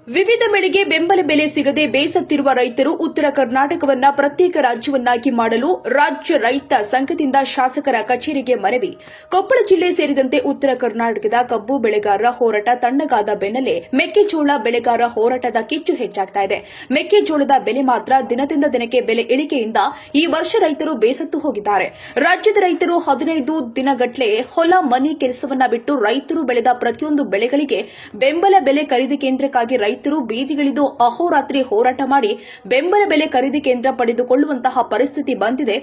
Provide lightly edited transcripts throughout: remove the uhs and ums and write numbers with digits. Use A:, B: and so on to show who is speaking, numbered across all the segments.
A: ವಿವಿಧ ಬೆಳೆಗೆ ಬೆಂಬಲ ಬೆಲೆ ಸಿಗದೆ ಬೇಸತ್ತಿರುವ ರೈತರು ಉತ್ತರ ಕರ್ನಾಟಕವನ್ನ ಪ್ರತ್ಯೇಕ ರಾಜ್ಯವನ್ನಾಗಿ ಮಾಡಲು ರಾಜ್ಯ ರೈತ ಸಂಘದಿಂದ ಶಾಸಕರ ಕಚೇರಿಗೆ ಮನವಿ. ಕೊಪ್ಪಳ ಜಿಲ್ಲೆ ಸೇರಿದಂತೆ ಉತ್ತರ ಕರ್ನಾಟಕದ ಕಬ್ಬು ಬೆಳೆಗಾರರ ಹೋರಾಟ ತಣ್ಣಗಾದ ಬೆನ್ನಲ್ಲೇ ಮೆಕ್ಕೆಜೋಳ ಬೆಳೆಗಾರರ ಹೋರಾಟದ ಕಿಚ್ಚು ಹೆಚ್ಚಾಗ್ತಾ ಇದೆ. ಮೆಕ್ಕೆಜೋಳದ ಬೆಲೆ ಮಾತ್ರ ದಿನದಿಂದ ದಿನಕ್ಕೆ ಬೆಲೆ ಇಳಿಕೆಯಿಂದ ಈ ವರ್ಷ ರೈತರು ಬೇಸತ್ತು ಹೋಗಿದ್ದಾರೆ. ರಾಜ್ಯದ ರೈತರು 15 ದಿನಗಟ್ಟಲೆ ಹೊಲ ಮನೆ ಕೆಲಸವನ್ನ ಬಿಟ್ಟು ರೈತರು ಬೆಳೆದ ಪ್ರತಿಯೊಂದು ಬೆಳೆಗಳಿಗೆ ಬೆಂಬಲ ಬೆಲೆ ಖರೀದಿ ಕೇಂದ್ರಕ್ಕಾಗಿ ರೈತರು ಬೀದಿಗಿಳಿದು ಅಹೋರಾತ್ರಿ ಹೋರಾಟ ಮಾಡಿ ಬೆಂಬಲ ಬೆಲೆ ಖರೀದಿ ಕೇಂದ್ರ ಪಡೆದುಕೊಳ್ಳುವಂತಹ ಪರಿಸ್ಥಿತಿ ಬಂದಿದೆ.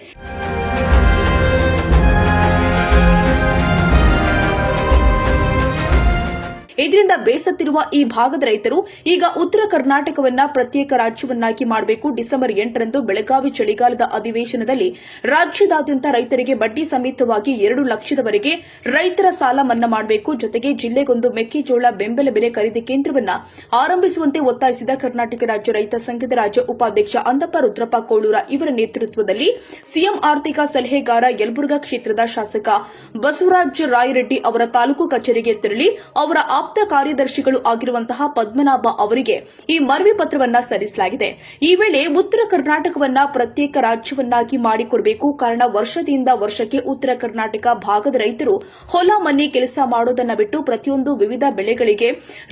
A: ಇದರಿಂದ ಬೇಸತ್ತಿರುವ ಈ ಭಾಗದ ರೈತರು ಈಗ ಉತ್ತರ ಕರ್ನಾಟಕವನ್ನ ಪ್ರತ್ಯೇಕ ರಾಜ್ಯವನ್ನಾಗಿ ಮಾಡಬೇಕು. ಡಿಸೆಂಬರ್ 8ರಂದು ಬೆಳಗಾವಿ ಚಳಿಗಾಲದ ಅಧಿವೇಶನದಲ್ಲಿ ರಾಜ್ಯದಾದ್ಯಂತ ರೈತರಿಗೆ ಬಡ್ಡಿ ಸಮೇತವಾಗಿ 2 ಲಕ್ಷದವರೆಗೆ ರೈತರ ಸಾಲ ಮನ್ನಾ ಮಾಡಬೇಕು. ಜೊತೆಗೆ ಜಿಲ್ಲೆಗೊಂದು ಮೆಕ್ಕೆಜೋಳ ಬೆಂಬಲ ಬೆಲೆ ಖರೀದಿ ಕೇಂದ್ರವನ್ನು ಆರಂಭಿಸುವಂತೆ ಒತ್ತಾಯಿಸಿದ ಕರ್ನಾಟಕ ರಾಜ್ಯ ರೈತ ಸಂಘದ ರಾಜ್ಯ ಉಪಾಧ್ಯಕ್ಷ ಅಂದಪ್ಪ ರುದ್ರಪ್ಪ ಕೋಳೂರ ಇವರ ನೇತೃತ್ವದಲ್ಲಿ ಸಿಎಂ ಆರ್ಥಿಕ ಸಲಹೆಗಾರ ಯಲಬುರ್ಗಾ ಕ್ಷೇತ್ರದ ಶಾಸಕ ಬಸವರಾಜ ರಾಯರೆಡ್ಡಿ ಅವರ ತಾಲೂಕು ಕಚೇರಿಗೆ ತೆರಳಿ ಅವರ ಆಪ್ತ ಕಾರ್ಯದರ್ಶಿಗಳು ಆಗಿರುವಂತಹ ಪದ್ಮನಾಭ ಅವರಿಗೆ ಈ ಮನವಿ ಪತ್ರವನ್ನ ಸಲ್ಲಿಸಲಾಗಿದೆ. ಈ ವೇಳೆ ಉತ್ತರ ಕರ್ನಾಟಕವನ್ನ ಪ್ರತ್ಯೇಕ ರಾಜ್ಯವನ್ನಾಗಿ ಮಾಡಿಕೊಡಬೇಕು. ಕಾರಣ ವರ್ಷದಿಂದ ವರ್ಷಕ್ಕೆ ಉತ್ತರ ಕರ್ನಾಟಕ ಭಾಗದ ರೈತರು ಹೊಲ ಮನೆ ಕೆಲಸ ಮಾಡೋದನ್ನ ಬಿಟ್ಟು ಪ್ರತಿಯೊಂದು ವಿವಿಧ ಬೆಳೆಗಳಿಗೆ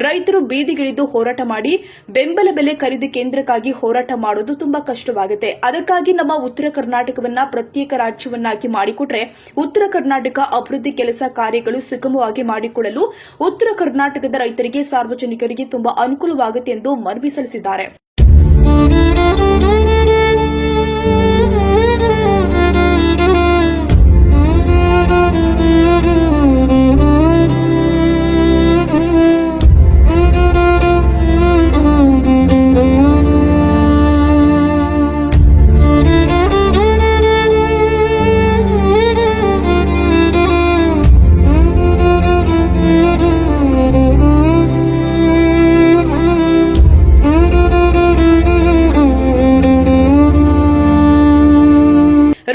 A: ರೈತರು ಬೀದಿಗಿಳಿದು ಹೋರಾಟ ಮಾಡಿ ಬೆಂಬಲ ಬೆಲೆ ಖರೀದಿ ಕೇಂದ್ರಕ್ಕಾಗಿ ಹೋರಾಟ ಮಾಡೋದು ತುಂಬಾ ಕಷ್ಟವಾಗುತ್ತೆ. ಅದಕ್ಕಾಗಿ ನಮ್ಮ ಉತ್ತರ ಕರ್ನಾಟಕವನ್ನ ಪ್ರತ್ಯೇಕ ರಾಜ್ಯವನ್ನಾಗಿ ಮಾಡಿಕೊಟ್ರೆ ಉತ್ತರ ಕರ್ನಾಟಕ ಅಭಿವೃದ್ಧಿ ಕೆಲಸ ಕಾರ್ಯಗಳು ಸುಗಮವಾಗಿ ಮಾಡಿಕೊಳ್ಳಲು ಉತ್ತರ ಕರ್ನಾಟಕದ ರೈತರಿಗೆ ಸಾರ್ವಜನಿಕರಿಗೆ ತುಂಬಾ ಅನುಕೂಲವಾಗುತ್ತೆ ಎಂದು ಮನವಿ ಸಲ್ಲಿಸಿದ್ದಾರೆ.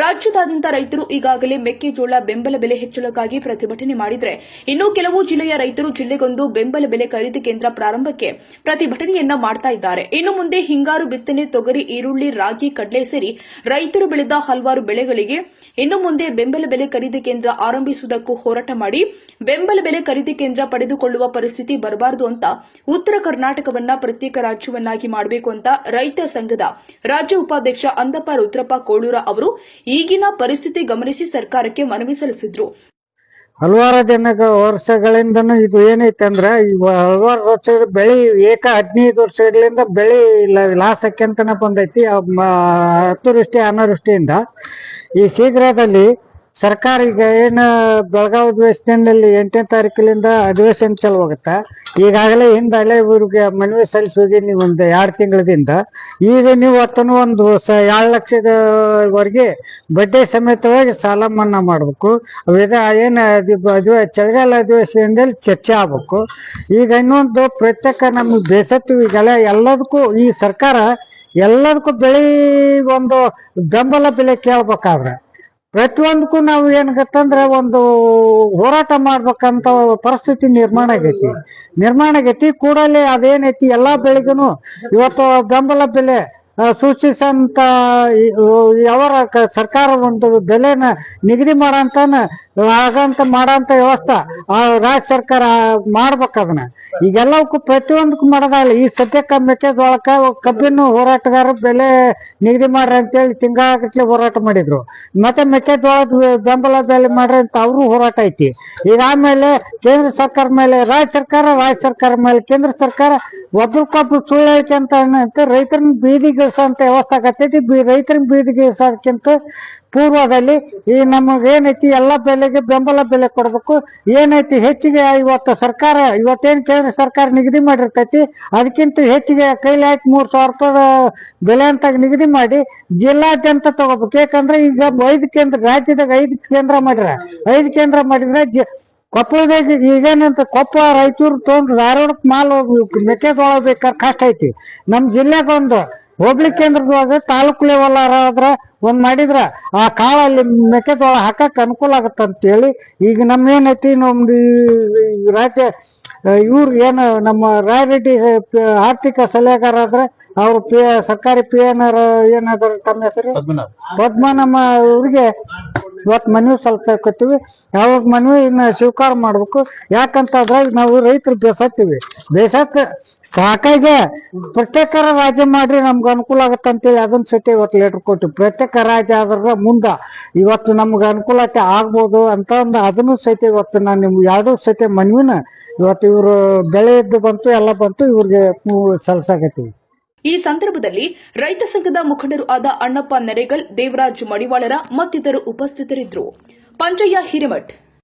A: ರಾಜ್ಯದಾದ್ಯಂತ ರೈತರು ಈಗಾಗಲೇ ಮೆಕ್ಕೆಜೋಳ ಬೆಂಬಲ ಬೆಲೆ ಹೆಚ್ಚಳಕ್ಕಾಗಿ ಪ್ರತಿಭಟನೆ ಮಾಡಿದರೆ ಇನ್ನೂ ಕೆಲವು ಜಿಲ್ಲೆಯ ರೈತರು ಜಿಲ್ಲೆಗೊಂದು ಬೆಂಬಲ ಬೆಲೆ ಖರೀದಿ ಕೇಂದ್ರ ಪ್ರಾರಂಭಕ್ಕೆ ಪ್ರತಿಭಟನೆಯನ್ನ ಮಾಡ್ತಾ ಇದ್ದಾರೆ. ಇನ್ನು ಮುಂದೆ ಹಿಂಗಾರು ಬಿತ್ತನೆ, ತೊಗರಿ, ಈರುಳ್ಳಿ, ರಾಗಿ, ಕಡಲೆ ಸೇರಿ ರೈತರು ಬೆಳೆದ ಹಲವಾರು ಬೆಳೆಗಳಿಗೆ ಇನ್ನು ಮುಂದೆ ಬೆಂಬಲ ಬೆಲೆ ಖರೀದಿ ಕೇಂದ್ರ ಆರಂಭಿಸುವುದಕ್ಕೂ ಹೋರಾಟ ಮಾಡಿ ಬೆಂಬಲ ಬೆಲೆ ಖರೀದಿ ಕೇಂದ್ರ ಪಡೆದುಕೊಳ್ಳುವ ಪರಿಸ್ಥಿತಿ ಬರಬಾರದು ಅಂತ ಉತ್ತರ ಕರ್ನಾಟಕವನ್ನ ಪ್ರತ್ಯೇಕ ರಾಜ್ಯವನ್ನಾಗಿ ಮಾಡಬೇಕು ಅಂತ ರೈತ ಸಂಘದ ರಾಜ್ಯ ಉಪಾಧ್ಯಕ್ಷ ಅಂದಪ್ಪ ರುದ್ರಪ್ಪ ಕೋಳೂರ ಅವರು ಈಗಿನ ಪರಿಸ್ಥಿತಿ ಗಮನಿಸಿ ಸರ್ಕಾರಕ್ಕೆ ಮನವಿ ಸಲ್ಲಿಸಿದ್ರು.
B: ಹಲವಾರು ವರ್ಷಗಳಿಂದನೂ ಇದು ಏನೈತೆ ಅಂದ್ರೆ ಹಲವಾರು ವರ್ಷದ ಬೆಳೆ 15 ವರ್ಷಗಳಿಂದ ಬೆಳೆ ಲಾಸ್ ಆಕ್ಯಂತನ ಬಂದೈತಿ. ಅತಿವೃಷ್ಟಿ ಅನಾವೃಷ್ಟಿಯಿಂದ ಈ ಶೀಘ್ರದಲ್ಲಿ ಸರ್ಕಾರ ಈಗ ಏನು ಬೆಳಗಾವಿ ಅಧಿವೇಶನದಲ್ಲಿ 8ನೇ ತಾರೀಕಿನಿಂದ ಅಧಿವೇಶನ ಚಲುವಾಗುತ್ತೆ. ಈಗಾಗಲೇ ಹಿಂದಲ್ಲೇ ಇವ್ರಿಗೆ ಮನವಿ ಸಲ್ಲಿಸಿ ಹೋಗಿ ಒಂದು 2 ತಿಂಗಳದಿಂದ ಈಗ ನೀವು ಹೊತ್ತನು ಒಂದು 2 ಲಕ್ಷದವರೆಗೆ ಬಡ್ಡಿ ಸಮೇತವಾಗಿ ಸಾಲ ಮನ್ನಾ ಮಾಡಬೇಕು. ಏನು ಚಳಿಗಾಲ ಅಧಿವೇಶನದಲ್ಲಿ ಚರ್ಚೆ ಆಗ್ಬೇಕು. ಈಗ ಇನ್ನೊಂದು ಪ್ರತ್ಯೇಕ ನಮ್ಗೆ ಬೇಸತ್ತು ಈಗೆಲ್ಲ ಎಲ್ಲದಕ್ಕೂ ಈ ಸರ್ಕಾರ ಎಲ್ಲದಕ್ಕೂ ಬೆಳೆ ಒಂದು ಬೆಂಬಲ ಬೆಲೆ ಕೇಳ್ಬೇಕಾದ್ರೆ ಪ್ರತಿಯೊಂದಕ್ಕೂ ನಾವು ಏನಾಗತ್ತಂದ್ರೆ ಒಂದು ಹೋರಾಟ ಮಾಡ್ಬೇಕಂತ ಪರಿಸ್ಥಿತಿ ನಿರ್ಮಾಣ ಆಗೈತಿ. ಕೂಡಲೇ ಅದೇನೈತಿ ಎಲ್ಲಾ ಬೆಳೆಗೂ ಇವತ್ತು ಬೆಂಬಲ ಬೆಲೆ ಸೂಚಿಸಂತ ಅವರ ಸರ್ಕಾರ ಒಂದು ಬೆಲೆನ ನಿಗದಿ ಮಾಡಂತ ವ್ಯವಸ್ಥೆ ರಾಜ್ಯ ಸರ್ಕಾರ ಮಾಡ್ಬೇಕದನ್ನ. ಈಗೆಲ್ಲವಕ್ಕೂ ಪ್ರತಿಯೊಂದಕ್ಕೂ ಮಾಡೋದಾಗಲಿ. ಈ ಸದ್ಯಕ್ಕೆ ಮೆಕ್ಕೆಜೋಳಕ್ಕ ಕಬ್ಬಿನ ಹೋರಾಟಗಾರರು ಬೆಲೆ ನಿಗದಿ ಮಾಡ್ರಿ ಅಂತೇಳಿ ತಿಂಗಳಗಟ್ಲೆ ಹೋರಾಟ ಮಾಡಿದ್ರು. ಮತ್ತೆ ಮೆಕ್ಕೆಜೋಳದ ಬೆಂಬಲ ಬೆಲೆ ಮಾಡ್ರಿ ಅಂತ ಅವರು ಹೋರಾಟ ಐತಿ. ಈಗ ಆಮೇಲೆ ಕೇಂದ್ರ ಸರ್ಕಾರ ಮೇಲೆ ರಾಜ್ಯ ಸರ್ಕಾರ ಮೇಲೆ ಕೇಂದ್ರ ಸರ್ಕಾರ ಒಬ್ರಿಗೊಬ್ರು ಸುಳ್ಳು ಹೇಳಿಕೆ ಅಂತ ರೈತರನ್ನ ಬೀದಿಗಿಳಿಸೋಂತ ವ್ಯವಸ್ಥೆ ಆಗತ್ತೈತಿ. ರೈತರನ್ನ ಬೀದಿಗಿಳಿಸೋದಕ್ಕಿಂತ ಪೂರ್ವದಲ್ಲಿ ಈ ನಮಗೇನೈತಿ ಎಲ್ಲ ಬೆಲೆಗೆ ಬೆಂಬಲ ಬೆಲೆ ಕೊಡಬೇಕು. ಏನೈತಿ ಹೆಚ್ಚಿಗೆ ಇವತ್ತೇನು ಕೇಂದ್ರ ಸರ್ಕಾರ ನಿಗದಿ ಮಾಡಿರ್ತೈತಿ ಅದಕ್ಕಿಂತ ಹೆಚ್ಚಿಗೆ ಕೈಲಿ ಹಾಕಿ 3,000 ರೂಪಾಯಿ ಬೆಲೆ ಅಂತ ನಿಗದಿ ಮಾಡಿ ಜಿಲ್ಲಾದ್ಯಂತ ತಗೋಬೇಕು. ಯಾಕಂದ್ರೆ ಈಗ 5 ಕೇಂದ್ರ ರಾಜ್ಯದಾಗ 5 ಕೇಂದ್ರ ಮಾಡಿದ್ರೆ ಕೊಪ್ಪಳದಾಗ ಈಗೇನಂತ ಕೊಪ್ಪಳ, ರಾಯಚೂರು ತೊಗೊಂಡು ಧಾರವಾಡಕ್ಕೆ ಮಾಲ್ ಮೆಕ್ಕೆಜೋಳ ಬೇಕಾದ್ರೆ ಕಷ್ಟ ಐತಿ. ನಮ್ಮ ಜಿಲ್ಲೆಗೆ ಒಂದು ಹೋಬಳಿ ಕೇಂದ್ರದೊಳಗ ತಾಲೂಕು ಲೆವೆಲ್ ಆದ್ರ ಒಂದ್ ಮಾಡಿದ್ರ ಆ ಕಾಳಲ್ಲಿ ಮೆಕ್ಕೆಜೋಳ ಹಾಕಕ್ ಅನುಕೂಲ ಆಗತ್ತಂತೇಳಿ ಈಗ ನಮ್ಮೇನೈತಿ ನಮ್ದು ರಾಜ್ಯ ಇವ್ರು ಏನು ನಮ್ಮ ರಾಯರೆಡ್ಡಿ ಆರ್ಥಿಕ ಸಲಹೆಗಾರ ಆದ್ರೆ ಅವ್ರು ಸರ್ಕಾರಿ ಪಿ ಏನಾದ್ರು ತಮ್ಮ ಹೆಸರು ಪದ್ಮನಾಭ ಇವ್ರಿಗೆ ಇವತ್ತು ಮನವಿ ಸಲ್ಲಿಸಕತ್ತೀವಿ. ಯಾವಾಗ ಮನವಿನ ಸ್ವೀಕಾರ ಮಾಡ್ಬೇಕು, ಯಾಕಂತ ಅದ್ರಾಗ ನಾವು ರೈತರು ಬೇಸತ್ತ ಸಾಕಾಗೆ ಪ್ರತ್ಯೇಕ ರಾಜ್ಯ ಮಾಡ್ರಿ ನಮ್ಗೆ ಅನುಕೂಲ ಆಗತ್ತೆ ಅಂತೇಳಿ ಅದನ್ನ ಸತಿ ಇವತ್ತು ಲೆಟರ್ ಕೊಟ್ಟಿವಿ. ಪ್ರತ್ಯೇಕ ರಾಜ್ಯ ಆದ್ರ ಮುಂದ ಇವತ್ತು ನಮ್ಗೆ ಅನುಕೂಲತೆ ಆಗ್ಬೋದು ಅಂತ ಒಂದು ಅದನ್ನು ಸಹಿತ ಇವತ್ತು ನಾನು ನಿಮ್ಗೆ ಎರಡೂ ಸಹಿತ ಮನವಿನ ಇವತ್ತು ಇವರು ಬೆಳೆ ಇದ್ದು ಬಂತು ಎಲ್ಲ ಬಂತು ಇವ್ರಿಗೆ ಸಲ್ಸಾಕತ್ತೀವಿ.
A: ಈ ಸಂದರ್ಭದಲ್ಲಿ ರೈತ ಸಂಘದ ಮುಖಂಡರು ಆದ ಅಣ್ಣಪ್ಪ ನೆರೆಗಲ್, ದೇವರಾಜ್ ಮಡಿವಾಳರ ಮತ್ತಿತರರು ಉಪಸ್ಥಿತರಿದ್ದರು. ಪಂಚಯ್ಯ ಹಿರೇಮಠ್.